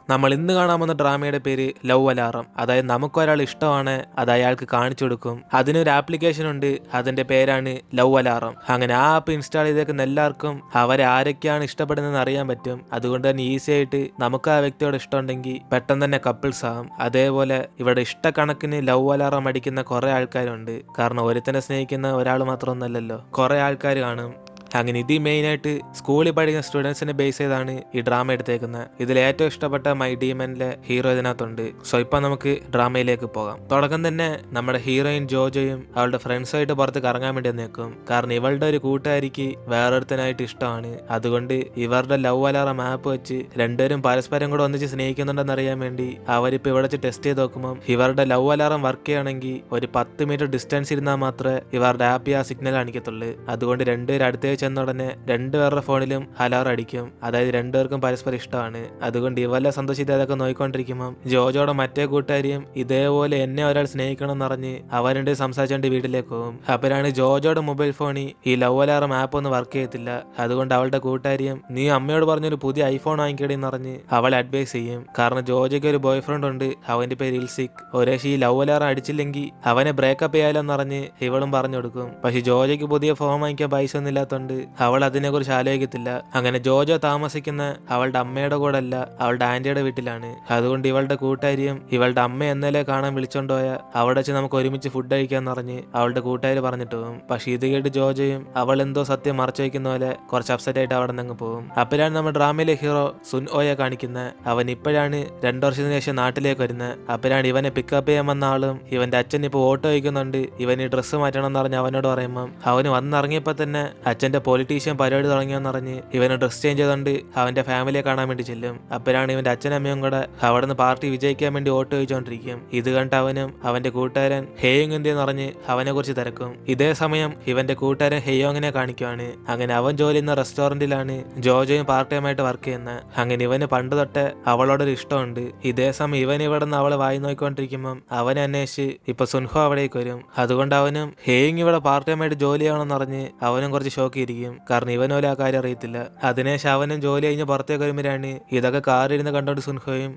നമ്മൾ ഇന്ന് കാണാൻ പോകുന്ന ഡ്രാമയുടെ പേര് ലവ് അലാറം. അതായത് നമുക്കൊരാൾ ഇഷ്ടമാണ്, അത് അയാൾക്ക് കാണിച്ചു കൊടുക്കും. അതിനൊരു ആപ്ലിക്കേഷൻ ഉണ്ട്, അതിന്റെ പേരാണ് ലവ് അലാറം. അങ്ങനെ ആ ആപ്പ് ഇൻസ്റ്റാൾ ചെയ്തേക്കുന്ന എല്ലാവർക്കും അവരെ ആരൊക്കെയാണ് ഇഷ്ടപ്പെടുന്നതെന്ന് അറിയാൻ പറ്റും. അതുകൊണ്ട് തന്നെ ഈസി ആയിട്ട് നമുക്ക് ആ വ്യക്തിയോട് ഇഷ്ടമുണ്ടെങ്കിൽ പെട്ടെന്ന് തന്നെ കപ്പിൾസ് ആകും. അതേപോലെ ഇവിടെ ഇഷ്ടക്കണക്കിന് ലവ് അലാറം അടിക്കുന്ന കുറെ ആൾക്കാരുണ്ട്. കാരണം ഒരുത്തനെ സ്നേഹിക്കുന്ന ഒരാൾ മാത്രമൊന്നല്ലല്ലോ, കുറെ ആൾക്കാർ കാണും. അങ്ങനെ ഇത് മെയിനായിട്ട് സ്കൂളിൽ പഠിക്കുന്ന സ്റ്റുഡൻസിനെ ബേസ് ചെയ്താണ് ഈ ഡ്രാമ എടുത്തേക്കുന്നത്. ഇതിൽ ഏറ്റവും ഇഷ്ടപ്പെട്ട മൈ ഡീമനിലെ ഹീറോ ഇതിനകത്തുണ്ട്. സോ ഇപ്പൊ നമുക്ക് ഡ്രാമയിലേക്ക് പോകാം. തുടക്കം തന്നെ നമ്മുടെ ഹീറോയിൻ ജോജോയും അവളുടെ ഫ്രണ്ട്സുമായിട്ട് പുറത്ത് കറങ്ങാൻ വേണ്ടി നിൽക്കും. കാരണം ഇവളുടെ ഒരു കൂട്ടുകാരിക്ക് വേറൊരുത്തനായിട്ട് ഇഷ്ടമാണ്. അതുകൊണ്ട് ഇവരുടെ ലവ് അലാറം ആപ്പ് വെച്ച് രണ്ടുപേരും പരസ്പരം കൂടെ ഒന്നിച്ച് സ്നേഹിക്കുന്നുണ്ടെന്ന് അറിയാൻ വേണ്ടി അവരിപ്പോ ഇവിടെ വെച്ച് ടെസ്റ്റ് ചെയ്ത് നോക്കുമ്പോൾ ഇവരുടെ ലവ് അലാറം വർക്ക് ചെയ്യണമെങ്കിൽ ഒരു 10 മീറ്റർ ഡിസ്റ്റൻസ് ഇരുന്നാൽ മാത്രമേ ഇവരുടെ ആപ്പ് ആ സിഗ്നൽ കാണിക്കത്തുള്ളൂ. അതുകൊണ്ട് രണ്ടുപേരും അടുത്തേക്ക് ചെന്ന ഉടനെ രണ്ടുപേരുടെ ഫോണിലും അലാറം അടിക്കും. അതായത് രണ്ടുപേർക്കും പരസ്പരം ഇഷ്ടമാണ്. അതുകൊണ്ട് ഇവരെ സന്തോഷിച്ച് അതൊക്കെ നോക്കിക്കൊണ്ടിരിക്കുമ്പോൾ ജോജോയുടെ മറ്റേ കൂട്ടുകാരിയും ഇതേപോലെ എന്നെ ഒരാൾ സ്നേഹിക്കണം എന്ന് പറഞ്ഞ് അവരുടെ സംസാരിച്ചുകൊണ്ട് വീട്ടിലേക്ക് പോകും. അപ്പോഴാണ് ജോജോയുടെ മൊബൈൽ ഫോണിൽ ഈ ലവ് അലാറം ആപ്പ് ഒന്നും വർക്ക് ചെയ്യത്തില്ല. അതുകൊണ്ട് അവളുടെ കൂട്ടുകാരിയും നീ അമ്മയോട് പറഞ്ഞൊരു പുതിയ ഐഫോൺ വാങ്ങിക്കടി എന്ന് പറഞ്ഞ് അവളെ അഡ്വൈസ് ചെയ്യും. കാരണം ജോജയ്ക്ക് ഒരു ബോയ് ഫ്രണ്ട് ഉണ്ട്, അവന്റെ പേര് ഇൽസിക്. ഒരേശ് ഈ ലവ് അലാറം അടിച്ചില്ലെങ്കിൽ അവനെ ബ്രേക്കപ്പ് ചെയ്യാലോന്ന് പറഞ്ഞ് ഇവളും പറഞ്ഞു കൊടുക്കും. പക്ഷെ ജോജയ്ക്ക് പുതിയ ഫോൺ വാങ്ങിക്കാൻ പൈസ ഒന്നും ഇല്ലാത്തതുകൊണ്ട് അവൾ അതിനെക്കുറിച്ച് ആലോചിക്കത്തില്ല. അങ്ങനെ ജോജോ താമസിക്കുന്ന അവളുടെ അമ്മയുടെ കൂടെ അല്ല, അവളുടെ ആന്റിയുടെ വീട്ടിലാണ്. അതുകൊണ്ട് ഇവളുടെ കൂട്ടുകാരിയും ഇവളുടെ അമ്മ എന്നേലെ കാണാൻ വിളിച്ചോണ്ട് പോയ അവിടെ വെച്ച് നമുക്ക് ഒരുമിച്ച് ഫുഡ് കഴിക്കാന്ന് പറഞ്ഞ് അവളുടെ കൂട്ടുകാര് പറഞ്ഞിട്ട് പോകും. പക്ഷെ ഇത് കേട്ട് ജോജോയും അവൾ എന്തോ സത്യം മറച്ചു വയ്ക്കുന്ന പോലെ കുറച്ച് അപ്സെറ്റ് ആയിട്ട് അവിടെ നിന്ന് പോകും. അപ്പോഴാണ് നമ്മുടെ ഡ്രാമയിലെ ഹീറോ സുൻ ഓയെ കാണിക്കുന്നത്. അവൻ ഇപ്പോഴാണ് 2 വർഷത്തിന് ശേഷം നാട്ടിലേക്ക് വരുന്നത്. അപ്പോഴാണ് ഇവനെ പിക്കപ്പ് ചെയ്യാൻ വന്ന ആളും ഇവന്റെ അച്ഛൻ ഇപ്പോൾ ഓട്ടോ വയ്ക്കുന്നുണ്ട്, ഇവൻ ഈ ഡ്രസ്സ് മാറ്റണം എന്ന് പറഞ്ഞ് അവനോട് പറയുമ്പോൾ അവന് വന്നിറങ്ങിയപ്പോൾ തന്നെ അച്ഛന്റെ പൊളിറ്റീഷ്യൻ പരിപാടി തുടങ്ങിയെന്ന് പറഞ്ഞ് ഇവന് ഡ്രസ് ചേഞ്ച് ചെയ്തുകൊണ്ട് അവന്റെ ഫാമിലിയെ കാണാൻ വേണ്ടി ചെല്ലും. അപ്പോഴാണ് ഇവന്റെ അച്ഛനമ്മയും കൂടെ അവിടെ നിന്ന് പാർട്ടി വിജയിക്കാൻ വേണ്ടി ഓട്ടോ ചോദിച്ചുകൊണ്ടിരിക്കും. ഇത് കണ്ട് അവനും അവന്റെ കൂട്ടുകാരൻ ഹേയോങ് എന്തെന്ന് പറഞ്ഞ് അവനെ കുറിച്ച് തിരക്കും. ഇതേ സമയം ഇവന്റെ കൂട്ടുകാരൻ ഹേയോങ്ങിനെ കാണിക്കുവാണ്. അങ്ങനെ അവൻ ജോലി ചെയ്യുന്ന റെസ്റ്റോറന്റിലാണ് ജോജോയും പാർട്ട് ടൈം ആയിട്ട് വർക്ക് ചെയ്യുന്നത്. അങ്ങനെ ഇവന് പണ്ട് തൊട്ട് അവളോടൊരു ഇഷ്ടമുണ്ട്. ഇതേ സമയം ഇവൻ ഇവിടെ നിന്ന് അവളെ വായി നോക്കിക്കൊണ്ടിരിക്കുമ്പോൾ അവനെ അന്വേഷിച്ച് ഇപ്പൊ സുൻഹോ അവിടേക്ക് വരും. അതുകൊണ്ട് അവനും ഹേയിങ് ഇവിടെ പാർട്ട് ടൈം ആയിട്ട് ജോലി ചെയ്യണമെന്ന് പറഞ്ഞ് അവനും കുറച്ച് ഷോക്കിയിരിക്കും. കാരണം ഇവനോലെ ആ കാര്യം അറിയത്തില്ല. അതിനുശേഷം അവനും ജോലി കഴിഞ്ഞ് പുറത്തേക്ക് വരുമ്പോഴാണ് ഇതൊക്കെ കാറിരുന്ന് കണ്ടോണ്ട് സുൻഹോയും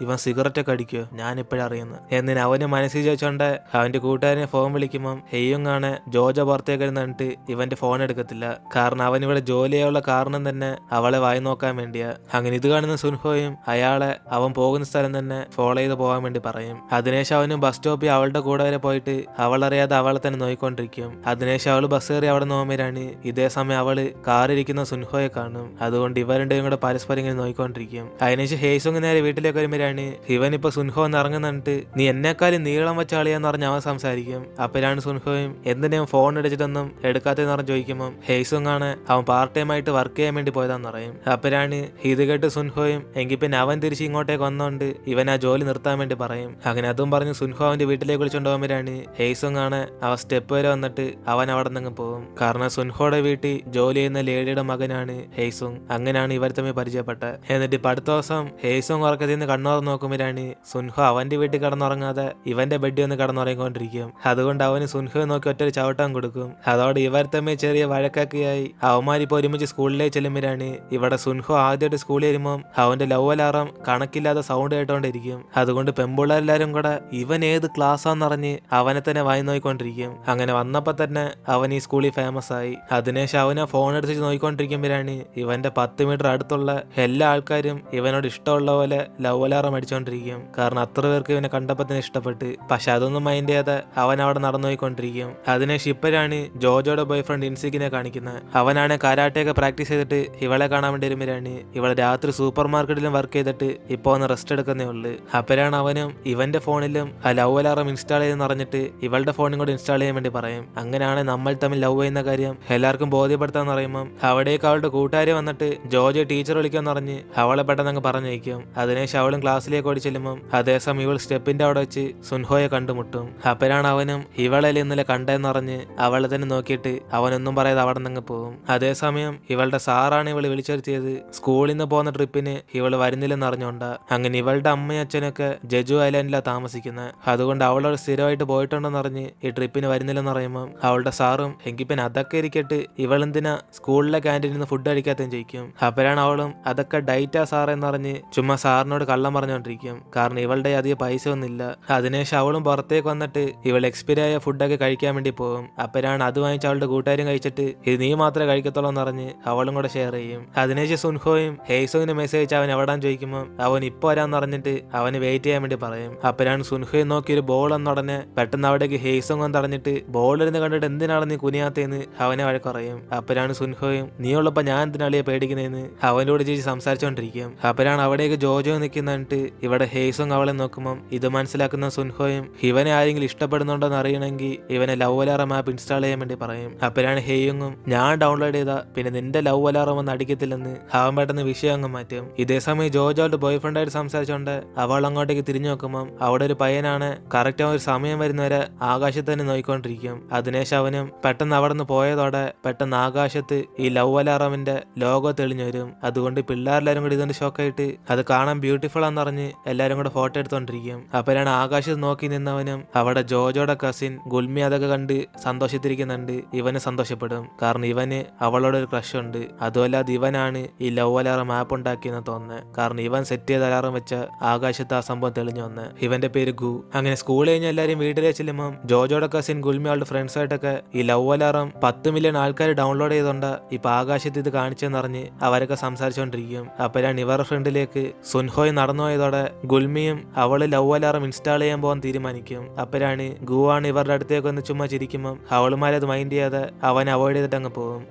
ഇവൻ സിഗരറ്റ് ഒക്കെ അടിക്കോ ഞാൻ ഇപ്പോഴറിയുന്നു എന്നിന് അവന് മനസ്സിൽ ചോദിച്ചോണ്ട് അവന്റെ കൂട്ടുകാരനെ ഫോൺ വിളിക്കുമ്പോൾ ഹെയ്യും ആണ് ജോജോ പുറത്തേക്ക് വരുന്നിട്ട് ഇവന്റെ ഫോൺ എടുക്കത്തില്ല. കാരണം അവൻ ഇവിടെ ജോലി ചെയ്യാനുള്ള കാരണം തന്നെ അവളെ വായി നോക്കാൻ വേണ്ടിയാ. അങ്ങനെ ഇത് കാണുന്ന സുൻഹോയും അയാളെ അവൻ പോകുന്ന സ്ഥലം തന്നെ ഫോളോ ചെയ്ത് പോകാൻ വേണ്ടി പറയും. അതിനുശേഷം അവനും ബസ് സ്റ്റോപ്പിൽ അവളുടെ കൂടെ വരെ പോയിട്ട് അവളറിയാതെ അവളെ തന്നെ നോക്കിക്കൊണ്ടിരിക്കും. അതിനുശേഷം അവള് ബസ് കയറി അവിടെ നോക്കുമ്പോഴാണ് ഇതേ സമയം അവള് കാറിരിക്കുന്ന സുൻഹോയെ കാണും. അതുകൊണ്ട് ഇവരുടെയും കൂടെ പരസ്പരം ഇങ്ങനെ നോക്കിക്കൊണ്ടിരിക്കും. അതിനുശേഷം ഹേസുങ് നേരെ വീട്ടിലേക്ക് വരുമ്പോഴാണ് ഇവൻ ഇപ്പൊ സുൻഹോ എന്ന് ഇറങ്ങുന്നിട്ട് നീ എന്നെക്കാളും നീളം വെച്ച ആളിയാന്ന് പറഞ്ഞ് അവൻ സംസാരിക്കും. അപ്പോഴാണ് സുൻഹോയും എന്തിനും ഫോൺ അടിച്ചിട്ടൊന്നും എടുക്കാത്തെന്ന് പറഞ്ഞ് ചോദിക്കുമ്പോൾ ഹേസുങ് ആണ് അവൻ പാർട്ട് ടൈം ആയിട്ട് വർക്ക് ചെയ്യാൻ വേണ്ടി പോയതാന്ന് പറയും. അപ്പോഴാണ് ഇത് കേട്ട് സുൻഹോയും എങ്കിൽ പിന്നെ അവൻ തിരിച്ച് ഇങ്ങോട്ടേക്ക് വന്നോണ്ട് ഇവൻ ആ ജോലി നിർത്താൻ വേണ്ടി പറയും. അങ്ങനെ അതും പറഞ്ഞ് സുൻഹോ അവന്റെ വീട്ടിലേക്ക് വിളിച്ചോണ്ട് പോകുമ്പോഴാണ് ഹേസുങ് ആണ് അവൻ സ്റ്റെപ്പ് വരെ വന്നിട്ട് അവൻ അവിടെ നിന്ന് പോകും. കാരണം സുൻഹോയുടെ വീട്ടിൽ ജോലി ചെയ്യുന്ന ലേഡിയുടെ മകനാണ് ഹേസുങ്. അങ്ങനെയാണ് ഇവർ തമ്മിൽ പരിചയപ്പെട്ടത്. എന്നിട്ട് ഇപ്പൊ അടുത്ത ദിവസം ഹേസുങ് ഉറക്കത്തിൽ നിന്ന് കണ്ണുറന്ന് നോക്കുമ്പോഴാണ് സുൻഹോ അവന്റെ വീട്ടിൽ കിടന്നുറങ്ങാതെ ഇവന്റെ ബെഡിൽ ഒന്ന് കിടന്നുറങ്ങിക്കൊണ്ടിരിക്കും. അതുകൊണ്ട് അവന് സുൻഹോയെ നോക്കി ഒറ്റ ചവിട്ടാൻ കൊടുക്കും. അതോടെ ഇവർ തമ്മിൽ ചെറിയ വഴക്കൊക്കെയായി അവന്മാരിപ്പോ ഒരുമിച്ച് സ്കൂളിലേക്ക് ചെല്ലുമ്പോഴാണ് ഇവിടെ സുൻഹോ ആദ്യമായിട്ട് സ്കൂളിൽ വരുമ്പോൾ അവന്റെ ലവ് അലാറം കണക്കില്ലാതെ സൗണ്ട് കേട്ടോണ്ടിരിക്കും. അതുകൊണ്ട് പെമ്പിള്ളേരെല്ലാരും കൂടെ ഇവൻ ഏത് ക്ലാസ്സാന്നറിഞ്ഞ് അവനെ തന്നെ വായി നോക്കിക്കൊണ്ടിരിക്കും. അങ്ങനെ വന്നപ്പോ തന്നെ അവൻ ഈ സ്കൂളിൽ ഫേമസ് ആയി. അതിനുശേഷം അവനെ ഫോൺ എടുത്ത് നോക്കിക്കൊണ്ടിരിക്കുമ്പോഴാണ് ഇവന്റെ 10 മീറ്റർ അടുത്തുള്ള എല്ലാ ആൾക്കാരും ഇവനോട് ഇഷ്ടമുള്ള പോലെ ലവ് അലാറം അടിച്ചോണ്ടിരിക്കും. കാരണം അത്ര പേർക്ക് ഇവനെ കണ്ടപ്പോ തന്നെ ഇഷ്ടപ്പെട്ട്. പക്ഷെ അതൊന്നും മൈൻഡ് ചെയ്യാതെ അവൻ അവിടെ നടന്നു പോയിക്കൊണ്ടിരിക്കും. അതിനുശേഷം ഇപ്പോഴാണ് ജോജോയുടെ ബോയ് ഫ്രണ്ട് ഇൻസിക്കിനെ കാണിക്കുന്നത്. അവനാണ് കരാട്ടയൊക്കെ പ്രാക്ടീസ് ചെയ്തിട്ട് ഇവളെ കാണാൻ വേണ്ടി വരുമ്പോഴാണ് ഇവളെ രാത്രി സൂപ്പർ മാർക്കറ്റിലും വർക്ക് ചെയ്തിട്ട് ഇപ്പൊ ഒന്ന് റെസ്റ്റ് എടുക്കുന്നേ ഉള്ളു. അപ്പോഴാണ് അവനും ഇവന്റെ ഫോണിലും ആ ലവ് അലാറം ഇൻസ്റ്റാൾ ചെയ്തെന്ന് പറഞ്ഞിട്ട് ഇവളുടെ ഫോണും കൂടെ ഇൻസ്റ്റാൾ ചെയ്യാൻ വേണ്ടി പറയും. അങ്ങനെയാണ് നമ്മൾ തമ്മിൽ ലവ് ചെയ്യുന്ന കാര്യം എല്ലാവർക്കും ബോധ്യപ്പെടുത്താന്ന് പറയുമ്പോൾ അവിടേക്ക് അവളുടെ കൂട്ടുകാരി വന്നിട്ട് ജോജോ ടീച്ചർ വിളിക്കാന്ന് പറഞ്ഞ് അവളെ പെട്ടെന്ന് അങ്ങ് പറഞ്ഞയക്കും. അതിനുശേഷം അവളും ക്ലാസ്സിലേക്ക് ഓടി ചെല്ലുമ്പോൾ അതേസമയം ഇവൾ സ്റ്റെപ്പിന്റെ അവിടെ വെച്ച് സുൻഹോയെ കണ്ടുമുട്ടും. അപ്പോഴാണ് അവനും ഇവളെ ഇന്നലെ കണ്ടെന്ന് പറഞ്ഞ് അവളെ തന്നെ നോക്കിയിട്ട് അവനൊന്നും പറയാതെ അവിടെ നിന്ന് പോകും. അതേസമയം ഇവളുടെ സാറാണ് ഇവള് വിളിച്ചെടുത്തിയത് സ്കൂളിൽ നിന്ന് പോകുന്ന ട്രിപ്പിന് ഇവള് വരുന്നില്ലെന്ന് അറിഞ്ഞോണ്ടാ. അങ്ങനെ ഇവളുടെ അമ്മയും അച്ഛനൊക്കെ ജജു ഐലാൻഡിലാണ് താമസിക്കുന്നത്. അതുകൊണ്ട് അവളോട് സ്ഥിരമായിട്ട് പോയിട്ടുണ്ടെന്ന് പറഞ്ഞ് ഈ ട്രിപ്പിന് വരുന്നില്ലെന്ന് പറയുമ്പോൾ അവളുടെ സാറും എങ്കിൽ പിന്നെ അതൊക്കെ ഇരിക്കട്ട് ഇവൾ ഇവളെന്തിനാ സ്കൂളിലെ ക്യാൻറ്റീനിൽ നിന്ന് ഫുഡ് കഴിക്കാത്തതെന്ന് ചോദിക്കും. അപ്പോഴാണ് അവളും അതൊക്കെ ഡയറ്റാ സാറെന്ന് പറഞ്ഞ് ചുമ്മാ സാറിനോട് കള്ളം പറഞ്ഞുകൊണ്ടിരിക്കും. കാരണം ഇവളുടെ അധികം പൈസ ഒന്നുമില്ല. അതിനുശേഷം അവളും പുറത്തേക്ക് വന്നിട്ട് ഇവൾ എക്സ്പയറി ആയ ഫുഡൊക്കെ കഴിക്കാൻ വേണ്ടി പോകും. അപ്പോഴാണ് അത് വാങ്ങിച്ച് അവളുടെ കൂട്ടുകാരും കഴിച്ചിട്ട് ഇത് നീ മാത്രമേ കഴിക്കത്തുള്ളൂ എന്ന് പറഞ്ഞ് അവളും കൂടെ ഷെയർ ചെയ്യും. അതിനുശേഷം സുൻഹോയും ഹേസോങ്ങിന് മെസ്സേജ് അയച്ച് അവൻ എവിടാൻ ചോദിക്കുമ്പോൾ അവൻ ഇപ്പോൾ വരാന്ന് പറഞ്ഞിട്ട് അവന് വെയിറ്റ് ചെയ്യാൻ വേണ്ടി പറയും. അപ്പോഴാണ് സുൻഹോയെ നോക്കി ഒരു ബോൾ എന്നുടനെ പെട്ടെന്ന് അവിടേക്ക് ഹേസോങ് തടഞ്ഞിട്ട് ബോളിരുന്ന് കണ്ടിട്ട് എന്തിനാണ് നീ കുനിയാത്തേന്ന് അവനെ വഴക്കറയും. അപ്പോഴാണ് സുൻഹോയും നീ ഉള്ളപ്പോ ഞാൻ എന്തിനാളിയെ പേടിക്കുന്നതെന്ന് അവൻ്റെ കൂടെ ചേച്ചി സംസാരിച്ചുകൊണ്ടിരിക്കും. അപ്പോഴാണ് അവിടേക്ക് ജോജോ നിൽക്കുന്നിട്ട് ഇവിടെ ഹേസോങ് അവളെ നോക്കുമ്പോൾ ഇത് മനസ്സിലാക്കുന്ന സുൻഹോയും ഇവനെ ആരെങ്കിലും ഇഷ്ടപ്പെടുന്നുണ്ടോന്ന് അറിയണമെങ്കിൽ ഇവനെ ലവ് അലാറം ആപ്പ് ഇൻസ്റ്റാൾ ചെയ്യാൻ വേണ്ടി പറയും. അപ്പോഴാണ് ഹേയുങ്ങും ഞാൻ ഡൗൺലോഡ് ചെയ്താ പിന്നെ നിന്റെ ലവ് അലാറം ഒന്നും അടിക്കത്തില്ലെന്ന് അവൻ പെട്ടെന്ന് വിഷയം അങ്ങ് മാറ്റും. ഇതേ സമയം ജോജോയുടെ ബോയ് ഫ്രണ്ടായിട്ട് സംസാരിച്ചുകൊണ്ട് അവൾ അങ്ങോട്ടേക്ക് തിരിഞ്ഞു നോക്കുമ്പോൾ അവിടെ ഒരു പയ്യനാണ് കറക്റ്റ് ഒരു സമയം വരുന്നവരെ ആകാശത്ത് തന്നെ നോക്കിക്കൊണ്ടിരിക്കും. അതിനുശേഷം അവനും പെട്ടെന്ന് അവിടെ നിന്ന് പോയതോടെ പെട്ടെന്ന് ആകാശത്ത് ഈ ലവ് അലാറമിന്റെ ലോഗോ തെളിഞ്ഞു വരും. അതുകൊണ്ട് പിള്ളേരെല്ലാരും കൂടി ഇതുകൊണ്ട് ഷോക്കായിട്ട് അത് കാണാൻ ബ്യൂട്ടിഫുൾ ആണെന്ന് പറഞ്ഞ് എല്ലാരും കൂടെ ഫോട്ടോ എടുത്തോണ്ടിരിക്കും. അപ്പോഴാണ് ആകാശത്ത് നോക്കി നിന്നവനും അവിടെ ജോജോയുടെ കസിൻ ഗുൽമി അതൊക്കെ കണ്ട് സന്തോഷത്തിരിക്കുന്നുണ്ട്. ഇവന് സന്തോഷപ്പെടും. കാരണം ഇവന് അവളോട് ഒരു ക്രഷ് ഉണ്ട്. അതുമല്ലാതെ ഇവനാണ് ഈ ലവ് അലാറം ആപ്പ് ഉണ്ടാക്കിയെന്ന് തോന്നുന്നത്. കാരണം ഇവൻ സെറ്റ് ചെയ്ത അലാറം വെച്ച ആകാശത്ത് ആ സംഭവം തെളിഞ്ഞു വന്ന്. ഇവന്റെ പേര് ഗു. അങ്ങനെ സ്കൂൾ കഴിഞ്ഞ് എല്ലാരും വീട്ടിലെ ചെല്ലുമ്പോൾ ജോജോയുടെ കസിൻ ഗുൽമി അവളുടെ ഫ്രണ്ട്സായിട്ടൊക്കെ ഈ ലവ് അലാറം 10 മില്യൺ ആൾക്കാർ ഡൗൺലോഡ് ചെയ്തോണ്ട് ഇപ്പൊ ആകാശത്ത് ഇത് കാണിച്ചെന്നറിഞ്ഞ് അവരൊക്കെ സംസാരിച്ചുകൊണ്ടിരിക്കും. അപ്പോഴാണ് ഇവരുടെ ഫ്രണ്ടിലേക്ക് സുൻഹോയ് നടന്നു പോയതോടെ ഗുൽമിയും അവള് ലവ് അലാറം ഇൻസ്റ്റാൾ ചെയ്യാൻ പോകാൻ തീരുമാനിക്കും. അപ്പോഴാണ് ഗു ആണ് ഇവരുടെ അടുത്തേക്ക് വന്ന് ചുമ്മാ ചിരിക്കുമ്പോൾ അവളുമാരത് മൈൻഡ് ചെയ്യാതെ അവൻ അവോയ്ഡ് ചെയ്തിട്ട് അങ്ങ് പോകും.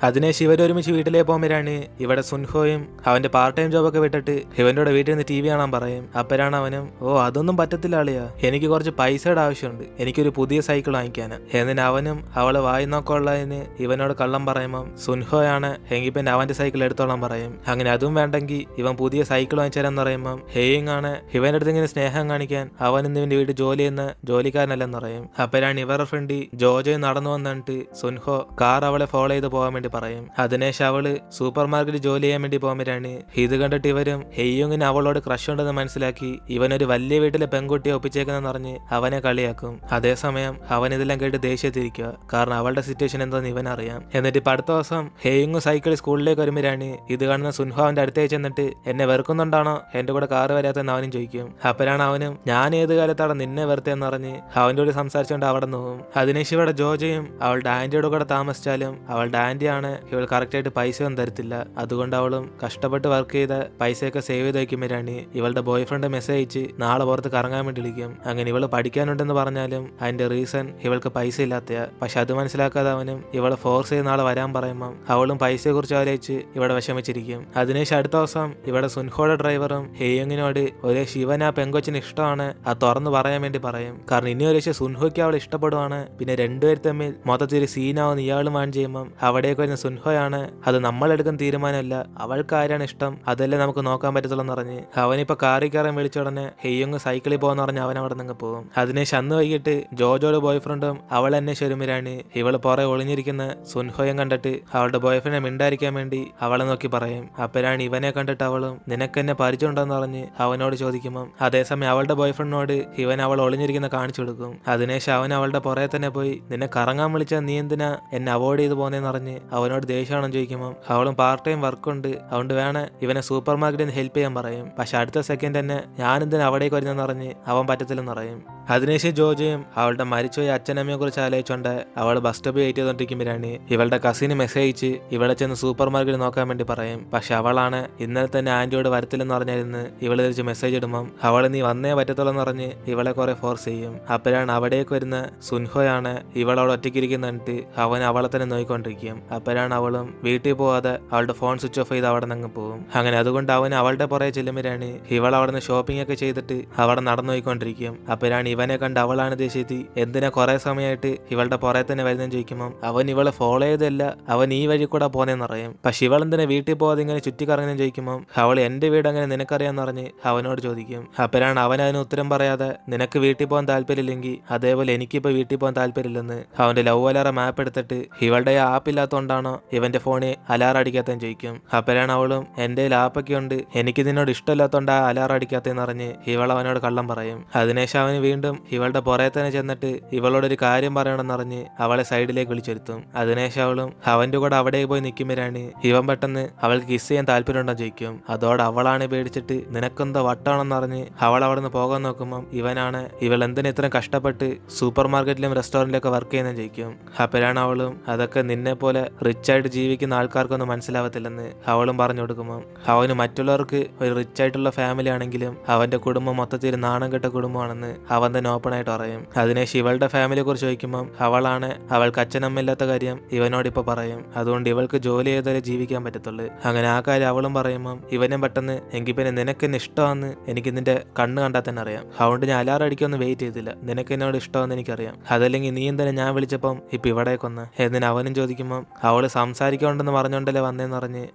അതിനുശേഷം ഇവരൊരുമിച്ച് വീട്ടിലേക്ക് പോകുമ്പോഴാണ് ഇവിടെ സുൻഹോയും അവന്റെ പാർട്ട് ടൈം ജോബൊക്കെ വിട്ടിട്ട് ഇവന്റെ കൂടെ വീട്ടിൽ നിന്ന് TV കാണാൻ പറയും. അപ്പോഴാണ് അവനും അതൊന്നും പറ്റത്തില്ല ആളിയാ, എനിക്ക് കുറച്ച് പൈസയുടെ ആവശ്യമുണ്ട്, എനിക്കൊരു പുതിയ സൈക്കിൾ വാങ്ങിക്കാന്. എന്നിട്ട് അവനും അവള് വായി നോക്കമുള്ളതിന് ഇവനോട് കള്ളം പറയുമ്പം സുൻഹോയാണ് എങ്കിൽ പിന്നെ അവന്റെ സൈക്കിൾ എടുത്തോളാൻ പറയും. അങ്ങനെ അതും വേണ്ടെങ്കിൽ ഇവൻ പുതിയ സൈക്കിൾ വാങ്ങിച്ചു തരാന്ന് പറയുമ്പം ഹേയിങ് ആണ് ഇവന്റെ അടുത്ത് ഇങ്ങനെ സ്നേഹം കാണിക്കാൻ അവൻ ഇന്ന് ഇവന്റെ വീട്ടിൽ ജോലി ചെയ്യുന്ന ജോലിക്കാരനല്ലെന്ന് പറയും. അപ്പോഴാണ് ഇവരുടെ ഫ്രണ്ട് ജോജോ നടന്നു വന്നിട്ട് സുൻഹോ കാർ അവളെ ഫോളോ ചെയ്ത് പോകാൻ വേണ്ടി പറയും. അതിനുശേഷം അവള് സൂപ്പർ മാർക്കറ്റ് ജോലി ചെയ്യാൻ വേണ്ടി പോകുമ്പോഴാണ് ഇത് കണ്ടിട്ട് ഇവരും ഹെയ്യുങ്ങിന് അവളോട് ക്രഷ് ഉണ്ടെന്ന് മനസ്സിലാക്കി ഇവനൊരു വലിയ വീട്ടിലെ പെൺകുട്ടിയെ ഒപ്പിച്ചേക്കെന്ന് പറഞ്ഞ് അവനെ കളിയാക്കും. അതേസമയം അവൻ ഇതെല്ലാം കേട്ട് ദേഷ്യത്തിരിക്കുക. കാരണം അവളുടെ സിറ്റുവേഷൻ എന്താന്ന് ഇവൻ അറിയാം. എന്നിട്ട് ഇപ്പൊ അടുത്ത ദിവസം ഹെയ്യുങ് സൈക്കിളിൽ സ്കൂളിലേക്ക് വരുമ്പോഴാണ് ഇത് കാണുന്ന സുൻഹോ അവന്റെ അടുത്തേക്ക് ചെന്നിട്ട് എന്നെ വെറുക്കുന്നുണ്ടാണോ എന്റെ കൂടെ കാറ് വരാത്തെന്ന് അവനും ചോദിക്കും. അപ്പോഴാണ് അവനും ഞാൻ ഏത് കാലത്താണ് നിന്നെ വെറുത്തേന്ന് പറഞ്ഞ് അവന്റെ കൂടെ സംസാരിച്ചുകൊണ്ട് അവിടെ പോകും. അതിനുശേഷം ഇവിടെ ജോജയും അവളുടെ ആന്റിയോട് കൂടെ താമസിച്ചാലും അവളുടെ ആന്റിയാണ് ഇവൾ കറക്റ്റായിട്ട് പൈസ ഒന്നും തരത്തില്ല. അതുകൊണ്ട് അവളും കഷ്ടപ്പെട്ട് വർക്ക് ചെയ്ത പൈസയൊക്കെ സേവ് ചെയ്ത് വയ്ക്കുമ്പോഴാണ് ഇവളുടെ ബോയ് ഫ്രണ്ട് മെസ്സേജ് അയച്ച് നാളെ പുറത്ത് കറങ്ങാൻ വേണ്ടി വിളിക്കും. അങ്ങനെ ഇവള് പഠിക്കാനുണ്ടെന്ന് പറഞ്ഞാലും അതിന്റെ റീസൺ ഇവൾക്ക് പൈസ ഇല്ലാത്തയാ. പക്ഷെ അത് മനസ്സിലാക്കാതെ അവനും ഇവളെ ഫോഴ്സ് ചെയ്ത് നാളെ വരാൻ പറയുമ്പോൾ അവളും പൈസയെ കുറിച്ച് ആലോചിച്ച് ഇവിടെ വിഷമിച്ചിരിക്കും. അതിനുശേഷം അടുത്ത ദിവസം ഇവിടെ സുൻഹോയുടെ ഡ്രൈവറും ഹേയങ്ങിനോട് ഒരു ശിവൻ ആ പെങ്കൊച്ചിന് ഇഷ്ടമാണ് അത് തുറന്നു പറയാൻ വേണ്ടി പറയും. കാരണം ഇനി ഒരു സുൻഹോയ്ക്ക് അവൾ ഇഷ്ടപ്പെടുവാണ്, പിന്നെ രണ്ടുപേർ തമ്മിൽ മൊത്തത്തിൽ ഒരു സീനാവുന്ന ഇയാളും വാൺ ചെയ്യുമ്പം അവിടേക്ക് വരുന്ന സുൻഹോയാണ് അത് നമ്മളെടുക്കുന്ന തീരുമാനമല്ല, അവൾക്ക് ആരാണ് ഇഷ്ടം അതല്ലേ നമുക്ക് നോക്കാൻ പറ്റത്തുള്ളൂ എന്ന് പറഞ്ഞ് അവനിപ്പോ കാറി കയറാൻ വിളിച്ച ഉടനെ ഹെയ്യുങ് സൈക്കിളിൽ പോകാന്ന് പറഞ്ഞ് അവൻ അവിടെ നിന്ന് പോകും. അതിനുശേഷം അന്ന് വൈകിട്ട് ജോജോയുടെ ബോയ് ഫ്രണ്ടും അവൾ എന്നെ ശരുമിരാണ് ഇവള് പുറകെ ഒളിഞ്ഞിരിക്കുന്ന സുൻഹോയും കണ്ടിട്ട് അവളുടെ ബോയ് ഫ്രണ്ടിനെ മിണ്ടായിരിക്കാൻ വേണ്ടി അവളെ നോക്കി പറയും. അപ്പോഴാണ് ഇവനെ കണ്ടിട്ട് അവളും നിനക്കെന്നെ പരിചയമുണ്ടെന്ന് പറഞ്ഞ് അവനോട് ചോദിക്കുമ്പം അതേസമയം അവളുടെ ബോയ് ഫ്രണ്ടിനോട് ഇവൻ അവൾ ഒളിഞ്ഞിരിക്കുന്ന കാണിച്ചു കൊടുക്കും. അതിനുശേഷം അവൻ അവളുടെ പുറകെ തന്നെ പോയി നിന്നെ കറങ്ങാൻ വിളിച്ചാൽ നീ എന്തിനാ എന്നെ അവോയ്ഡ് ചെയ്ത് പോകുന്നതെന്ന് പറഞ്ഞ് അവനോട് ദേഷ്യമാണെന്ന് ചോദിക്കുമ്പോൾ അവളും പാർട്ട് ടൈം വർക്കുണ്ട് അതുകൊണ്ട് വേണേ ഇവനെ സൂപ്പർ മാർക്കറ്റിൽ ഹെൽപ്പ് ചെയ്യാൻ പറയും. പക്ഷെ അടുത്ത സെക്കൻഡ് തന്നെ ഞാൻ എന്തിനാ അവിടേക്ക് വരുന്നതെന്ന് പറഞ്ഞ് അവൻ പറ്റത്തില്ലെന്ന് പറയും. അതിനുശേഷം ജോജയും അവളുടെ മരിച്ചുപോയ അച്ഛനമ്മയെ കുറിച്ച് ആലോചിച്ചുകൊണ്ട് അവൾ ബസ് സ്റ്റോപ്പിൽ വെയിറ്റ് ചെയ്തോണ്ടിരിക്കുമ്പോഴാണ് ഇവളുടെ കസിന് മെസ്സേജ് അയച്ച് ഇവിടെ ചെന്ന് സൂപ്പർ മാർക്കറ്റ് നോക്കാൻ വേണ്ടി പറയും. പക്ഷെ അവളാണ് ഇന്നലെ തന്നെ ആന്റിയോട് വരത്തില്ലെന്ന് പറഞ്ഞിരുന്ന് ഇവള് തിരിച്ച് മെസ്സേജ് ഇടുമ്പം അവൾ നീ വന്നേ പറ്റത്തുള്ളൂ എന്ന് പറഞ്ഞ് ഇവളെ കുറെ ഫോഴ്സ് ചെയ്യും. അപ്പോഴാണ് അവിടേക്ക് വരുന്ന സുൻഹോയാണ് ഇവളവിടെ ഒറ്റയ്ക്കിരിക്കുന്നിട്ട് അവൻ അവളെ തന്നെ നോക്കിക്കൊണ്ടിരിക്കും. അപ്പോഴാണ് അവളും വീട്ടിൽ പോവാതെ അവളുടെ ഫോൺ സ്വിച്ച് ഓഫ് ചെയ്ത് അവിടെ നിന്ന് പോകും. അങ്ങനെ അതുകൊണ്ട് അവൻ അവളുടെ പുറകെ ചെല്ലുമ്പോഴാണ് ഇവൾ അവിടെ നിന്ന് ഷോപ്പിംഗ് ഒക്കെ ചെയ്തിട്ട് അവിടെ നടന്നു പോയിക്കൊണ്ടിരിക്കും. അപ്പോഴാണ് ഇവനെ കണ്ട് അവളാണ് ദേഷ്യത്തി എന്തിനാ കുറെ സമയമായിട്ട് ഇവളുടെ പുറകെ തന്നെ വരുന്നതെന്ന് ചോദിക്കുമ്പോൾ അവൻ ഇവളെ ഫോളോ ചെയ്തല്ല അവൻ ഈ വഴി കൂടെ പോന്നെന്ന് പറയും. പക്ഷെ ഇവൾ എന്തിനാ വീട്ടിൽ പോകാതെ ഇങ്ങനെ ചുറ്റിക്കറങ്ങുന്നതെന്ന് ചോദിക്കുമ്പോൾ അവൾ എന്റെ വീട് അങ്ങനെ നിനക്കറിയാന്ന് പറഞ്ഞ് അവനോട് ചോദിക്കും. അപ്പോഴാണ് അവൻ അതിന് ഉത്തരം പറയാതെ നിനക്ക് വീട്ടിൽ പോകാൻ താല്പര്യമില്ലെങ്കിൽ അതേപോലെ എനിക്കിപ്പോ വീട്ടിൽ പോകാൻ താല്പര്യമില്ലെന്ന് അവന്റെ ലവ് അലാറം ആപ്പ് എടുത്തിട്ട് ഇവളുടെ ആപ്പ് ഇല്ലാത്തതുകൊണ്ടാണ് എന്തുകൊണ്ടാണോ ഇവന്റെ ഫോണിൽ അലാറം അടിക്കാത്തതെന്ന് ചോദിക്കും. അപ്പോഴാണ് അവളും എന്റെ ആപ്പൊക്കെ ഉണ്ട്, എനിക്ക് നിന്നോട് ഇഷ്ടമില്ലാത്തോണ്ട് ആ അലാറം അടിക്കാത്തതെന്ന് പറഞ്ഞ് ഇവൾ അവനോട് കള്ളം പറയും. അതിനുശേഷം അവന് വീണ്ടും ഇവളുടെ പുറകെ തന്നെ ചെന്നിട്ട് ഇവളോടൊരു കാര്യം പറയണമെന്നറിഞ്ഞ് അവളെ സൈഡിലേക്ക് വിളിച്ചിരുത്തും. അതിനുശേഷം അവളും അവന്റെ കൂടെ അവിടെ പോയി നിൽക്കുമ്പോഴാണ് ഇവൻ പെട്ടെന്ന് അവൾക്ക് കിസ് ചെയ്യാൻ താല്പര്യമുണ്ടോ ചോദിക്കും. അതോടെ അവളാണ് പേടിച്ചിട്ട് നിനക്കെന്തോ വട്ടാണെന്നറിഞ്ഞ് അവൾ അവിടെ നിന്ന് പോകാൻ നോക്കുമ്പോൾ ഇവനാണ് ഇവൾ എന്തിനാ ഇത്രയും കഷ്ടപ്പെട്ട് സൂപ്പർ മാർക്കറ്റിലും റെസ്റ്റോറൻറ്റിലൊക്കെ വർക്ക് ചെയ്യുന്നതെന്ന് ചോദിക്കും. അപ്പോഴാണ് അവളും അതൊക്കെ നിന്നെ പോലെ റിച്ച് ആയിട്ട് ജീവിക്കുന്ന ആൾക്കാർക്കൊന്നും മനസ്സിലാവത്തില്ലെന്ന് അവളും പറഞ്ഞു കൊടുക്കുമ്പോൾ അവന് മറ്റുള്ളവർക്ക് ഒരു റിച്ച് ആയിട്ടുള്ള ഫാമിലി ആണെങ്കിലും അവന്റെ കുടുംബം മൊത്തത്തിൽ നാണം കെട്ട കുടുംബമാണെന്ന് അവൻ തന്നെ ഓപ്പൺ ആയിട്ട് പറയും. അതിനുശേഷം ഇവളുടെ ഫാമിലിയെ കുറിച്ച് ചോദിക്കുമ്പോൾ അവളാണ് അവൾക്ക് അച്ഛനമ്മയില്ലാത്ത കാര്യം ഇവനോട് ഇപ്പൊ പറയും. അതുകൊണ്ട് ഇവൾക്ക് ജോലി ചെയ്താലേ ജീവിക്കാൻ പറ്റത്തുള്ളൂ. അങ്ങനെ ആ കാര്യം അവളും പറയുമ്പോൾ ഇവനും പെട്ടെന്ന് എങ്കിൽ പിന്നെ നിനക്ക് എന്നെ ഇഷ്ടമാണെന്ന് എനിക്ക് നിന്റെ കണ്ണ് കണ്ടാൽ തന്നെ അറിയാം. അതുകൊണ്ട് ഞാൻ അലാറം അടിക്കൊന്നും വെയിറ്റ് ചെയ്തില്ല. നിനക്ക് എന്നോട് ഇഷ്ടമാണെന്ന് എനിക്കറിയാം. അതല്ലെങ്കിൽ നീ എന്തിനാ ഞാൻ വിളിച്ചപ്പം ഇപ്പൊ ഇവിടെ കൊന്ന് എന്നിന് അവനും ചോദിക്കുമ്പോൾ അവള് സംസാരിക്കണ്ടെന്ന് പറഞ്ഞോണ്ടല്ലേ വന്നേന്ന് പറഞ്ഞ്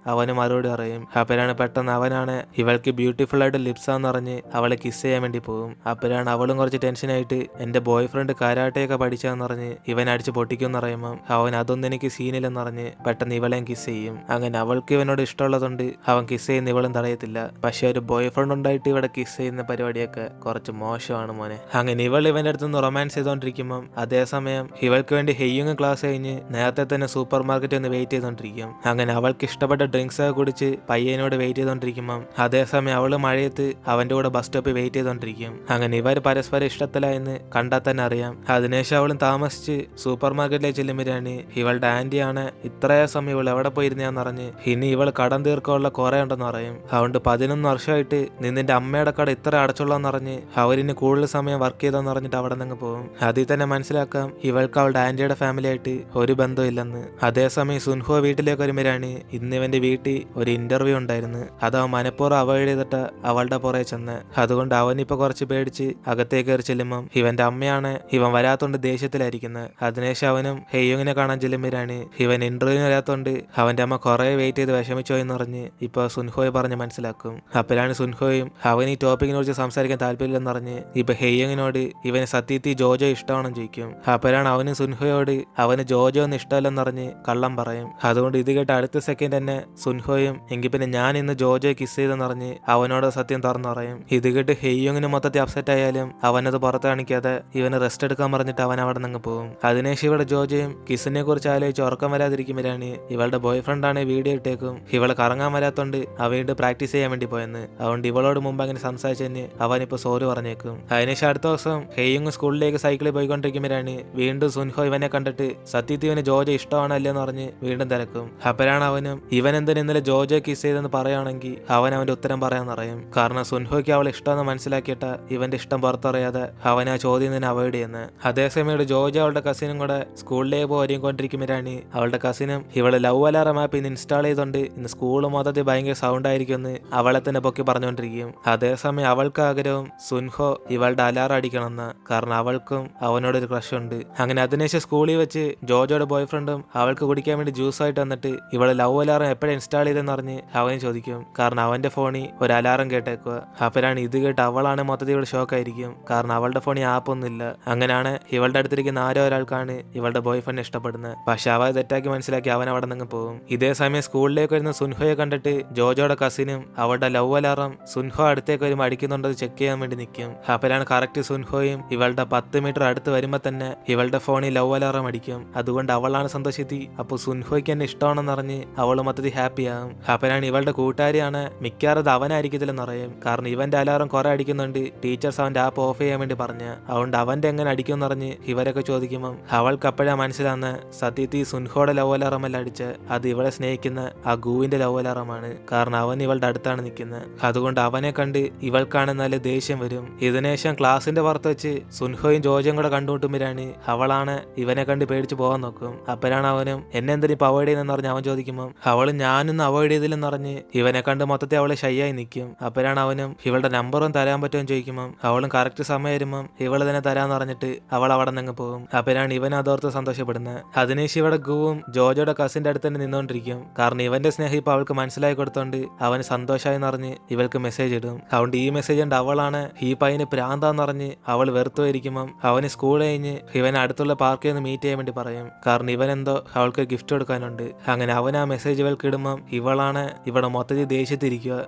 അവന് മറുപടി പറയും. അപ്പോഴാണ് പെട്ടെന്ന് അവനാണ് ഇവൾക്ക് ബ്യൂട്ടിഫുൾ ആയിട്ട് ലിപ്സാന്ന് പറഞ്ഞ് അവളെ കിസ് ചെയ്യാൻ വേണ്ടി പോകും. അപ്പോഴാണ് അവളും കുറച്ച് ടെൻഷനായിട്ട് എന്റെ ബോയ് ഫ്രണ്ട് കരാട്ടയൊക്കെ പഠിച്ചാന്ന് പറഞ്ഞ് ഇവൻ അടിച്ച് പൊട്ടിക്കുമെന്ന് പറയുമ്പോൾ അവൻ അതൊന്നും എനിക്ക് സീനില്ലെന്ന് പറഞ്ഞ് പെട്ടെന്ന് ഇവളെയും കിസ് ചെയ്യും. അങ്ങനെ അവൾക്ക് ഇവനോട് ഇഷ്ടമുള്ളതുകൊണ്ട് അവൻ കിസ് ചെയ്യുന്ന ഇവളും തടയത്തില്ല. പക്ഷെ ഒരു ബോയ് ഫ്രണ്ട് ഉണ്ടായിട്ട് ഇവിടെ കിസ് ചെയ്യുന്ന പരിപാടിയൊക്കെ കുറച്ച് മോശമാണ് മോനെ. അങ്ങനെ ഇവൾ ഇവന്റെ അടുത്തുനിന്ന് റൊമാൻസ് ചെയ്തോണ്ടിരിക്കുമ്പോൾ അതേസമയം ഇവൾക്ക് വേണ്ടി ഹെയ്യുങ് ക്ലാസ് കഴിഞ്ഞ് നേരത്തെ തന്നെ സൂപ്പർ മാർക്കറ്റിൽ ഒന്ന് വെയിറ്റ് ചെയ്തോണ്ടിരിക്കും. അങ്ങനെ അവൾക്ക് ഇഷ്ടപ്പെട്ട ഡ്രിങ്ക്സ് ഒക്കെ കുടിച്ച് പയ്യനോട് വെയിറ്റ് ചെയ്തോണ്ടിരിക്കുമ്പോൾ അതേസമയം അവള് മഴയത്ത് അവന്റെ കൂടെ ബസ് സ്റ്റോപ്പിൽ വെയിറ്റ് ചെയ്തോണ്ടിരിക്കും. അങ്ങനെ ഇവർ പരസ്പരം ഇഷ്ടത്തിലായെന്ന് കണ്ടാൽ തന്നെ അറിയാം. അതിനുശേഷം അവളും താമസിച്ച് സൂപ്പർ മാർക്കറ്റിലേക്ക് ചെല്ലുമ്പോഴാണ് ഇവളുടെ ആന്റിയാണ് ഇത്രയും സമയം ഇവൾ എവിടെ പോയിരുന്നാന്ന് പറഞ്ഞ് ഇനി ഇവൾ കടം തീർക്കാനുള്ള കുറെ ഉണ്ടെന്ന് പറയും. അതുകൊണ്ട് 11 വർഷമായിട്ട് നിന്റെ അമ്മയുടെ കട ഇത്ര അടച്ചുള്ളതെന്ന് പറഞ്ഞ് അവരിന് കൂടുതൽ സമയം വർക്ക് ചെയ്തെന്ന് പറഞ്ഞിട്ട് അവിടെ നിന്ന് പോകും. അതിൽ തന്നെ മനസ്സിലാക്കാം ഇവൾക്ക് അവളുടെ ആന്റിയുടെ ഫാമിലി ആയിട്ട് ഒരു ബന്ധവും ഇല്ലെന്ന്. അതേസമയം സുൻഹോ വീട്ടിലേക്ക് വരുമ്പോഴാണ് ഇന്ന് ഇവന്റെ വീട്ടിൽ ഒരു ഇന്റർവ്യൂ ഉണ്ടായിരുന്നു. അത് അവൻ മനഃപൂർവ്വം അവോയ്ഡ് ചെയ്തിട്ട് അവളുടെ പുറകെ ചെന്ന്. അതുകൊണ്ട് അവനിപ്പോ കുറച്ച് പേടിച്ച് അകത്തേക്ക് കയറി ചെല്ലുമ്പം ഇവന്റെ അമ്മയാണ് ഇവൻ വരാത്തോണ്ട് ദേഷ്യത്തിലായിരിക്കുന്നത്. അതിനുശേഷം അവനും ഹെയ്യുങ്ങിനെ കാണാൻ ചെല്ലുമ്പോഴാണ് ഇവൻ ഇന്റർവ്യൂവിന് വരാത്തോണ്ട് അവന്റെ അമ്മ കുറെ വെയിറ്റ് ചെയ്ത് വിഷമിച്ചോ എന്ന് പറഞ്ഞ് ഇപ്പൊ സുൻഹോയെ പറഞ്ഞ് മനസ്സിലാക്കും. അപ്പോഴാണ് സുൻഹോയും അവൻ ഈ ടോപ്പിക്കിനെ കുറിച്ച് സംസാരിക്കാൻ താല്പര്യമില്ലെന്ന് പറഞ്ഞ് ഇപ്പൊ ഹെയ്യുങ്ങിനോട് ഇവന് സത്യത്തിൽ ജോജോ ഇഷ്ടമാണെന്ന് ചോദിക്കും. അപ്പോഴാണ് അവന് സുൻഹോയോട് അവന് ജോജോ ഒന്നും ഇഷ്ടമല്ലെന്ന് പറഞ്ഞ് കള്ളം പറയും. അതുകൊണ്ട് ഇത് കേട്ട് അടുത്ത സെക്കൻഡ് തന്നെ സുൻഹോയും എങ്കിൽ പിന്നെ ഞാൻ ഇന്ന് ജോജോയെ കിസ് ചെയ്തെന്ന് പറഞ്ഞ് അവനോട് സത്യം തുറന്നു പറയും. ഇത് കേട്ട് ഹെയ്യുങ്ങിന് മൊത്തത്തിൽ അപ്സെറ്റ് ആയാലും അവനത് പുറത്ത് കാണിക്കാതെ ഇവന് റെസ്റ്റ് എടുക്കാൻ പറഞ്ഞിട്ട് അവൻ അവിടെ നിന്ന് പോകും. അതിനുശേഷം ഇവിടെ ജോജോയും കിസിനെ കുറിച്ച് ആലോചിച്ച് ഉറക്കം വരാതിരിക്കുമ്പോഴാണ് ഇവളുടെ ബോയ് ഫ്രണ്ടാണ് വീഡിയോ ഇട്ടേക്കും ഇവള് കറങ്ങാൻ വരാത്തോണ്ട് അവ വീണ്ടും പ്രാക്ടീസ് ചെയ്യാൻ വേണ്ടി പോയെന്ന്. അതുകൊണ്ട് ഇവളോട് മുമ്പ് അങ്ങനെ സംസാരിച്ചതിന് അവനിപ്പോ സോറി പറഞ്ഞേക്കും. അതിനുശേഷം അടുത്ത ദിവസം ഹെയ്യുങ് സ്കൂളിലേക്ക് സൈക്കിളിൽ പോയിക്കൊണ്ടിരിക്കുമ്പോഴാണ് വീണ്ടും സുൻഹോ ഇവനെ കണ്ടിട്ട് സത്യത്തിൽ ഇവന് ജോജോ ഇഷ്ടമാണോ അല്ലെന്ന് പറഞ്ഞ് വീണ്ടും തിരക്കും. അപ്പോഴാണ് അവനും ഇവൻ എന്തിന് ഇന്നലെ ജോജോ കിസ് ചെയ്തെന്ന് പറയുകയാണെങ്കിൽ അവന്റെ ഉത്തരം പറയാൻ പറയും. കാരണം സുൻഹോയ്ക്ക് അവൾ ഇഷ്ടമെന്ന് മനസ്സിലാക്കിയിട്ട് ഇവന്റെ ഇഷ്ടം പുറത്തറിയാതെ അവൻ ആ ചോദ്യം തന്നെ അവോയ്ഡ് ചെയ്യുന്നത്. അതേസമയം ജോജോ അവളുടെ കസിനും കൂടെ സ്കൂളിലേക്ക് പോയി ഒരുങ്ങിക്കൊണ്ടിരിക്കുമ്പോഴാണ് അവളുടെ കസിനും ഇവള് ലവ് അലാറം ആപ്പ് ഇന്ന് ഇൻസ്റ്റാൾ ചെയ്തോണ്ട് ഇന്ന് സ്കൂൾ മൊത്തത്തിൽ ഭയങ്കര സൗണ്ട് ആയിരിക്കും എന്ന് അവളെ തന്നെ പൊക്കി പറഞ്ഞുകൊണ്ടിരിക്കും. അതേസമയം അവൾക്ക് ആഗ്രഹം സുൻഹോ ഇവളുടെ അലാറം അടിക്കണമെന്ന്. കാരണം അവൾക്കും അവനോടൊരു ക്രഷ് ഉണ്ട്. അങ്ങനെ അതിനുശേഷം സ്കൂളിൽ വെച്ച് ജോജോയുടെ ബോയ് ഫ്രണ്ടും അവൾക്ക് കുടിക്കാൻ വേണ്ടി ജ്യൂസ് ആയിട്ട് വന്നിട്ട് ഇവള് ലവ് അലാറം എപ്പോഴും ഇൻസ്റ്റാൾ ചെയ്തെന്ന് പറഞ്ഞ് അവന് ചോദിക്കും. കാരണം അവന്റെ ഫോണിൽ ഒരു അലാറം കേട്ടേക്കുക. അപ്പോഴാണ് ഇത് കേട്ട് അവളാണ് മൊത്തത്തിൽ ഇവിടെ ഷോക്ക് ആയിരിക്കും. കാരണം അവളുടെ ഫോണിൽ ആപ്പ് ഒന്നുമില്ല. അങ്ങനെയാണ് ഇവളുടെ അടുത്തിരിക്കുന്ന ആരോ ഒരാൾക്കാണ് ഇവളുടെ ബോയ് ഫ്രണ്ട് ഇഷ്ടപ്പെടുന്നത്. പക്ഷെ അവ തെറ്റാക്കി മനസ്സിലാക്കി അവൻ അവിടെ നിന്ന് പോകും. ഇതേ സമയം സ്കൂളിലേക്ക് വരുന്ന സുൻഹോയെ കണ്ടിട്ട് ജോജോയുടെ കസിനും അവളുടെ ലവ് അലാറം സുൻഹോ അടുത്തേക്ക് വരുമ്പോൾ അടിക്കുന്നുണ്ടോ ചെക്ക് ചെയ്യാൻ വേണ്ടി നിൽക്കും. അപ്പോഴാണ് കറക്റ്റ് സുൻഹോയും ഇവളുടെ 10 മീറ്റർ അടുത്ത് വരുമ്പോൾ തന്നെ ഇവളുടെ ഫോണിൽ ലവ് അലാറം അടിക്കും. അതുകൊണ്ട് അവളാണ് സന്തോഷത്തി. അപ്പോൾ സുൻഹോയ്ക്ക് എന്നെ ഇഷ്ടമാണെന്ന് അറിഞ്ഞ് അവൾ മൊത്തത്തിൽ ഹാപ്പിയാകും. അപ്പോഴാണ് ഇവളുടെ കൂട്ടുകാരിയാണ് മിക്കാറത് അവനായിരിക്കത്തില്ലെന്ന് അറിയും. കാരണം ഇവന്റെ അലാറം കുറെ അടിക്കുന്നുണ്ട് ടീച്ചേഴ്സ് അവന്റെ ആപ്പ് ഓഫ് ചെയ്യാൻ വേണ്ടി പറഞ്ഞ. അതുകൊണ്ട് അവന്റെ എങ്ങനെ അടിക്കുമെന്ന് അറിഞ്ഞ് ഇവരൊക്കെ ചോദിക്കുമ്പോൾ അവൾക്ക് അപ്പോഴാ മനസ്സിലാവുന്ന സത്യത്തിൽ സുൻഹോയുടെ ലവ് അലാറം അല്ല അടിച്ച് അത് ഇവളെ സ്നേഹിക്കുന്ന ആ ഗൂവിന്റെ ലവ് അലാറമാണ്. കാരണം അവൻ ഇവളുടെ അടുത്താണ് നിൽക്കുന്നത്. അതുകൊണ്ട് അവനെ കണ്ട് ഇവൾക്കാണ് നല്ല ദേഷ്യം വരും. ഇതിനുശേഷം ക്ലാസിന്റെ പുറത്ത് വെച്ച് സുൻഹോയും ജോജോയും കൂടെ കണ്ടുമുട്ടുമ്പോഴാണ് അവളാണ് ഇവനെ കണ്ട് പേടിച്ച് പോകാൻ നോക്കും. അപ്പോഴാണ് അവനും എന്നെ എന്തിനും ഇപ്പൊ അവോയ്ഡ് ചെയ്യുന്നെന്ന് പറഞ്ഞ് അവൻ ചോദിക്കുമ്പോൾ അവളും ഞാനൊന്നും അവോയ്ഡ് ചെയ്തില്ലെന്ന് പറഞ്ഞ് ഇവനെ കണ്ട് മൊത്തത്തിൽ അവളെ ഷൈയായി നിൽക്കും. അപ്പോഴാണ് അവനും ഇവളുടെ നമ്പറും തരാൻ പറ്റുമെന്ന് ചോദിക്കുമ്പോൾ അവളും കറക്റ്റ് സമയം വരുമ്പം ഇവള് തന്നെ തരാന്ന് പറഞ്ഞിട്ട് അവൾ അവിടെ നിന്ന് പോകും. അപ്പോഴാണ് ഇവൻ അതോർത്ത് സന്തോഷപ്പെടുന്നത്. അതിനുശേഷം ഇവിടെ ഗുവും ജോജോയുടെ കസിന്റെ അടുത്ത് തന്നെ നിന്നോണ്ടിരിക്കും. കാരണം ഇവന്റെ സ്നേഹം ഇപ്പൊ അവൾക്ക് മനസ്സിലാക്കി കൊടുത്തോണ്ട് അവന് സന്തോഷമായി നിറഞ്ഞ് ഇവൾക്ക് മെസ്സേജ് ഇടും. അതുകൊണ്ട് ഈ മെസ്സേജ് ഉണ്ട് അവളാണ് ഈ പയ്യന് പ്രാന്താന്ന് പറഞ്ഞ് അവൾ വെറുത്തുപോയിരിക്കുമ്പം അവന് സ്കൂൾ കഴിഞ്ഞ് ഇവൻ അടുത്തുള്ള പാർക്കിൽ നിന്ന് മീറ്റ് ചെയ്യാൻ വേണ്ടി പറയും. കാരണം ഇവൻ എന്തോ അവൾക്ക് ഗിഫ്റ്റ് കൊടുക്കാനുണ്ട്. അങ്ങനെ അവൻ ആ മെസ്സേജ് ഇവൾക്ക് ഇടുമ്പം ഇവളാണ് ഇവിടെ മൊത്തത്തിൽ ദേഷ്യത്തിരിക്കുക.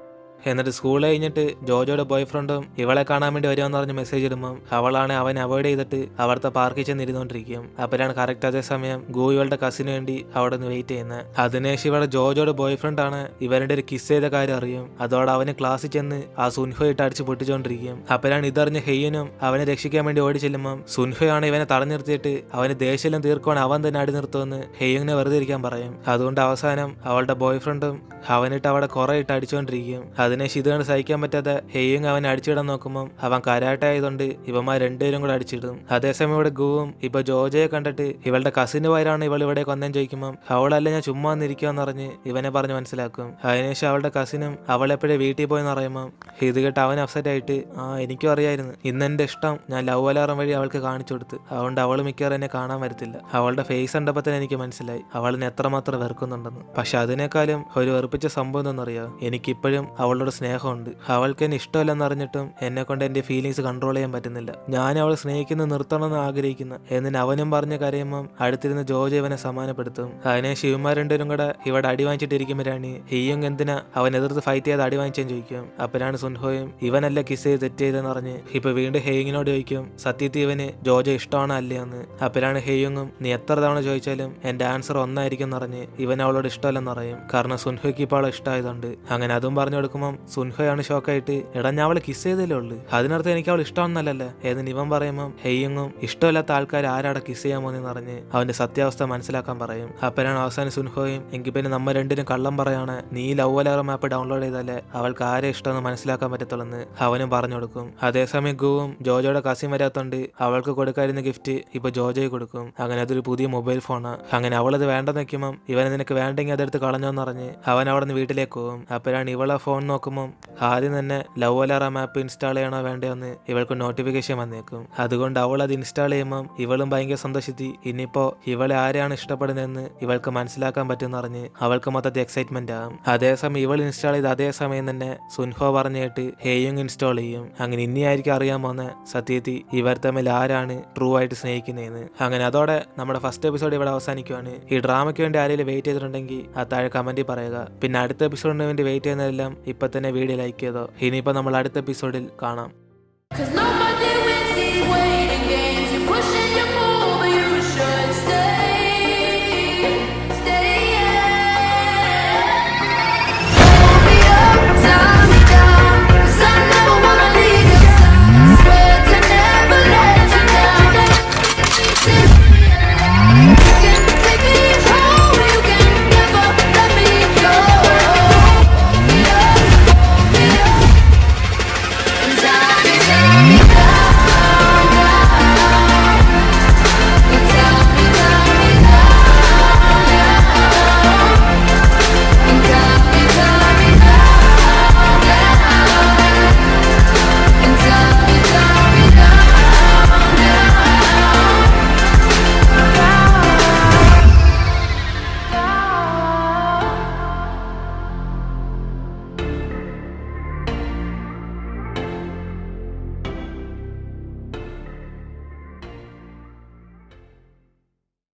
എന്നിട്ട് സ്കൂൾ കഴിഞ്ഞിട്ട് ജോജോയുടെ ബോയ് ഫ്രണ്ടും ഇവളെ കാണാൻ വേണ്ടി വരുമെന്ന് പറഞ്ഞ് മെസ്സേജ് ഇടുമ്പം അവളാണ് അവൻ അവോയ്ഡ് ചെയ്തിട്ട് അവിടുത്തെ പാർക്കിൽ ചെന്ന് ഇരുന്നോണ്ടിരിക്കും. അപ്പോഴാണ് കറക്റ്റ് അതേ സമയം ഗോ ഇവളുടെ കസിന് വേണ്ടി അവിടെ നിന്ന് വെയിറ്റ് ചെയ്യുന്നത്. അതിനുശേഷം ഇവിടെ ജോജോയുടെ ബോയ് ഫ്രണ്ട് ആണ് ഇവരുടെ ഒരു കിസ് ചെയ്ത കാര്യം അറിയും. അതോടെ അവന് ക്ലാസ്സിൽ ചെന്ന് ആ സുൻഹോ ഇട്ട് അടിച്ച് പൊട്ടിച്ചോണ്ടിരിക്കും. അപ്പോഴാണ് ഇതറിഞ്ഞ ഹെയ്യനും അവനെ രക്ഷിക്കാൻ വേണ്ടി ഓടി ചെല്ലുമ്പം സുൻഹോ ആണ് ഇവനെ തടഞ്ഞു നിർത്തിയിട്ട് അവന് ദേഷ്യം തീർക്കുവാൻ അവൻ തന്നെ അടി നിർത്തുമെന്ന് ഹെയ്യങ്ങിനെ വെറുതെ ഇരിക്കാൻ പറയും. അതുകൊണ്ട് അവസാനം അവളുടെ ബോയ് ഫ്രണ്ടും അവനിട്ട് അവിടെ കുറെ ഇട്ട് അടിച്ചുകൊണ്ടിരിക്കും. അതിനുശേഷം ഇത് കണ്ട് സഹിക്കാൻ പറ്റാതെ ഹെയ്യങ് അവൻ അടിച്ചിടാൻ നോക്കുമ്പോൾ അവൻ കരാട്ടെ ആയതുകൊണ്ട് ഇവന്മാർ രണ്ടുപേരും കൂടെ അടിച്ചിടും. അതേസമയം ഇവിടെ ഗുവും ഇപ്പൊ ജോജയെ കണ്ടിട്ട് ഇവളുടെ കസിന് വയറാണ് ഇവൾ ഇവിടെ കൊന്നേം ചോദിക്കുമ്പോൾ അവളല്ല ഞാൻ ചുമ്മാ നിരിക്കുമെന്ന് പറഞ്ഞ് ഇവനെ പറഞ്ഞ് മനസ്സിലാക്കും. അതിനുശേഷം അവളുടെ കസിനും അവളെപ്പോഴും വീട്ടിൽ പോയെന്ന് പറയുമ്പോൾ ഇത് കേട്ട് അവൻ അപ്സെറ്റ് ആയിട്ട് എനിക്കും അറിയായിരുന്നു ഇന്നെന്റെ ഇഷ്ടം ഞാൻ ലവ് അലാറം വഴി അവൾക്ക് കാണിച്ചു കൊടുത്ത്, അതുകൊണ്ട് അവൾ മിക്കവാറും എന്നെ കാണാൻ വരത്തില്ല. അവളുടെ ഫേസ് കണ്ടപ്പോൾ തന്നെ എനിക്ക് മനസ്സിലായി അവളിനെ എത്രമാത്രം വെറുക്കുന്നുണ്ടെന്ന്. പക്ഷെ അതിനേക്കാളും ഒരു വെറുപ്പിച്ച സംഭവം എന്തെന്നറിയാം, എനിക്കിപ്പോഴും അവളോട് സ്നേഹമുണ്ട്. അവൾക്ക് എന്നെ ഇഷ്ടമല്ലെന്ന് അറിഞ്ഞിട്ടും എന്നെ കൊണ്ട് എന്റെ ഫീലിങ്സ് കൺട്രോൾ ചെയ്യാൻ പറ്റുന്നില്ല. ഞാൻ അവളെ സ്നേഹിക്കുന്ന നിർത്തണമെന്ന് ആഗ്രഹിക്കുന്ന എന്നിന് അവനും പറഞ്ഞ കരയുമ്പം അടുത്തിരുന്ന് ജോജ് ഇവനെ സമാനപ്പെടുത്തും. അതിനെ ശിവന്മാർ രണ്ടുപേരും കൂടെ ഇവിടെ അടി വാങ്ങിച്ചിട്ടിരിക്കുമ്പോഴാണ് ഹീയും എന്തിനാ അവൻ എതിർത്ത് ഫൈറ്റ് ചെയ്ത് അടി വാങ്ങിച്ചെന്ന് ചോദിക്കും. അപ്പോഴാണ് സുൻഹോയും ഇവനല്ല കിസ് ചെയ്ത് തെറ്റ് ചെയ്തെന്ന് പറഞ്ഞ് ഇപ്പൊ വീണ്ടും ഹെയിങ്ങിനോട് ചോദിക്കും സത്യത്തിൽ ഇവന് ജോജ ഇഷ്ടമാണോ അല്ലയെന്ന്. അപ്പോഴാണ് ഹെയ്യുങ്ങും നീ എത്ര തവണ ചോദിച്ചാലും എന്റെ ആൻസർ ഒന്നായിരിക്കും എന്ന് പറഞ്ഞ് ഇവൻ അവളോട് ഇഷ്ടമല്ലെന്ന് പറയും. കാരണം സുൻഹോയ്ക്ക് ഇപ്പോൾ അവളെ ഇഷ്ടമായതുകൊണ്ട്. അങ്ങനെ അതും പറഞ്ഞു കൊടുക്കുമ്പോൾ സുൻഹോയാണ് ഷോക്കായിട്ട് എടാ ഞാൻ അവളെ കിസ് ചെയ്തല്ലേ ഉള്ളു, അതിനർത്ഥം എനിക്ക് അവൾ ഇഷ്ടമാണെന്നല്ലേ എന്ന് ഇവൻ പറയുമ്പോൾ ഹെയ്യുങ്ങും ഇഷ്ടമില്ലാത്ത ആൾക്കാർ ആരാടെ കിസ് ചെയ്യാൻ പോകുന്നതെന്ന് പറഞ്ഞ് അവന്റെ സത്യാവസ്ഥ മനസ്സിലാക്കാൻ പറയും. അപ്പോഴാണ് അവസാനം സുൻഹോയും എങ്കിൽ പിന്നെ നമ്മ രണ്ടിനും കള്ളം പറയാണ് നീ ലവ് അലാറം ആപ്പ് ഡൗൺലോഡ് ചെയ്താലേ അവൾക്ക് ആരെ ഇഷ്ടമെന്ന് മനസ്സിലാക്കാൻ പറ്റത്തുള്ളെന്ന് അവനും പറഞ്ഞു കൊടുക്കും. അതേസമയം ഗുവും ജോജോയുടെ കസിൻ വരാത്തോണ്ട് അവൾക്ക് കൊടുക്കാതിരുന്ന ഗിഫ്റ്റ് ഇപ്പൊ ജോജോയെ കൊടുക്കും. അങ്ങനെ അതൊരു പുതിയ മൊബൈൽ ഫോണാണ്. അങ്ങനെ അവളത് വേണ്ടെന്ന് വെക്കുമ്പോൾ ഇവനെ നിനക്ക് വേണ്ടെങ്കിൽ അതെടുത്ത് കളഞ്ഞോന്ന് പറഞ്ഞ് അവൻ അവിടെ നിന്ന് വീട്ടിലേക്ക് പോകും. അപ്പോഴാണ് ഇവളെ ഫോൺ നോക്കുമ്പോൾ ആദ്യം തന്നെ ലവ് അലാറം ആപ്പ് ഇൻസ്റ്റാൾ ചെയ്യണോ വേണ്ടയോന്ന് ഇവൾക്ക് നോട്ടിഫിക്കേഷൻ വന്നേക്കും. അതുകൊണ്ട് അവൾ അത് ഇൻസ്റ്റാൾ ചെയ്യുമ്പോൾ ഇവളും ഭയങ്കര സന്തോഷിത്തി ഇനിയിപ്പോ ഇവളെ ആരെയാണ് ഇഷ്ടപ്പെടുന്നതെന്ന് ഇവൾക്ക് മനസ്സിലാക്കാൻ പറ്റുമെന്ന് പറഞ്ഞ് അവൾക്ക് മൊത്തത്തിൽ എക്സൈറ്റ്മെന്റ് ആകും. അതേസമയം ഇവൾ ഇൻസ്റ്റാൾ ചെയ്ത് അതേ സമയം തന്നെ സുൻഹോ പറഞ്ഞിട്ട് ഹേയുങ് ഇൻസ്റ്റാൾ ചെയ്യും. അങ്ങനെ ഇനിയായിരിക്കും അറിയാൻ പോകുന്ന സത്യത്തിൽ ഇവർ തമ്മിൽ ആരാണ് ട്രൂ ആയിട്ട് സ്നേഹിക്കുന്നതെന്ന്. അങ്ങനെ അതോടെ നമ്മുടെ ഫസ്റ്റ് എപ്പിസോഡ് ഇവിടെ അവസാനിക്കുവാണ്. ഈ ഡ്രാമയ്ക്ക് വേണ്ടി ആരെങ്കിലും വെയിറ്റ് ചെയ്തിട്ടുണ്ടെങ്കിൽ ആ താഴെ കമന്റിൽ പറയുക. പിന്നെ അടുത്ത എപ്പിസോഡിന് വേണ്ടി വെയിറ്റ് ചെയ്യുന്നതെല്ലാം ഇപ്പൊ തന്നെ വീഡിയോ ലൈക്ക് ചെയ്തോ. ഇനിയിപ്പോ നമ്മൾ അടുത്ത എപ്പിസോഡിൽ കാണാം.